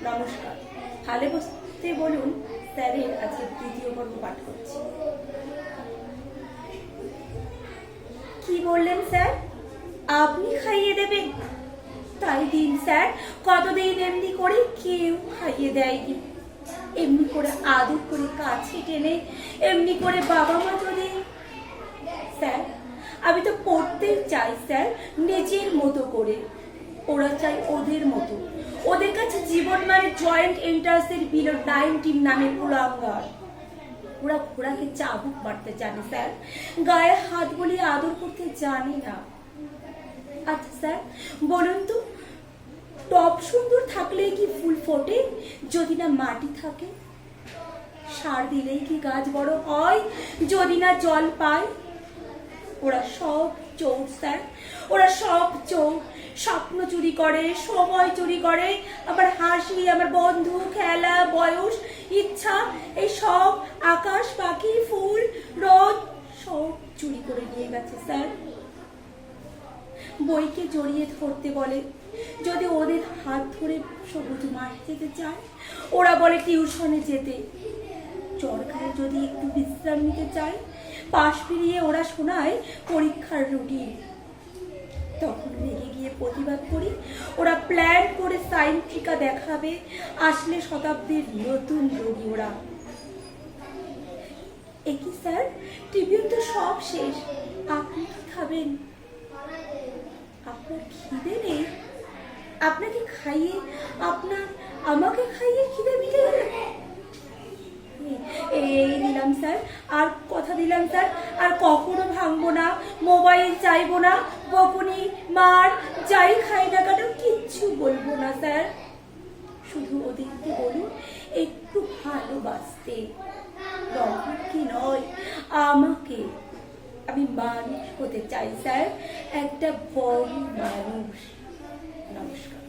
নমস্কার। হালে বসতে বলুন স্যারের আজকে তৃতীয় পর্ব পাঠ করছি। কি বললেন স্যার? আপনি খাইয়ে দেবেন? তাই দিন স্যার, কতদিন এমনি করে কেউ খাইয়ে দেয়নি। এমনি করে আদর করে কাছে টেনে, এমনি করে বাবা মা যদি। স্যার, আমি তো পড়তেই চাই স্যার, নিজের মতো করে। ওরা চাই ওদের মতো। ওদের কাছে জীবন মানে জয়েন্ট এন্ট্রান্সের বিলো 19 নামে কুলাঙ্গার। ওরা ঘোড়াকে চাবুক মারতে জানে স্যার, গায়ে হাত বলিয়ে আদর করতে জানে না। আচ্ছা স্যার, বলুন তো, টব সুন্দর থাকলেই কি ফুল ফোটে যদি না মাটি থাকে? সার দিলেই কি গাছ বড় হয় যদি না জল পায়? ওরা সব চোর স্যার, ওরা সব চোর। স্বপ্ন চুরি করে, সময় চুরি করে, আমার হাসি, আমার বন্ধু, খেলা, বয়স, ইচ্ছা, এই সব আকাশ, পাখি, ফুল, রোদ সব চুরি করে নিয়ে গেছে স্যার। বইকে জড়িয়ে ধরতে বলে, যদি ওদের হাত ধরে সবুজ মাঠে যেতে চায়, ওরা বলে টিউশনে যেতে। চরকায় যদি একটু বিশ্রাম নিতে চায়, পাশ ফিরিয়ে ওরা শোনায় পরীক্ষার রুটিন। তখন রেগে গিয়ে প্রতিবাদ করি, ওরা প্ল্যান করে সাইন্ট্রিকা দেখাবে, আসলে শতাব্দীর নতুন রোগী ওরা। একই স্যার, টিফিন তো সব শেষ, আপনি কি খাবেন? আপনার খিদে নেই? আপনাকে খাইয়ে আমাকে খাইয়ে খিদে মিটে গেল? এই দিলাম স্যার, আর কথা দিলাম স্যার, আর কখনো ভাঙবো না, মোবাইল চাইবো না, বকুনি মার যাই খাই না কেন কিচ্ছু বলবো না স্যার। শুধু ওদেরকে বলুন একটু ভালোবাসতে, তখন কি নয় আমাকে। আমি মানুষ হতে চাই স্যার, একটা বড় মানুষ। নমস্কার।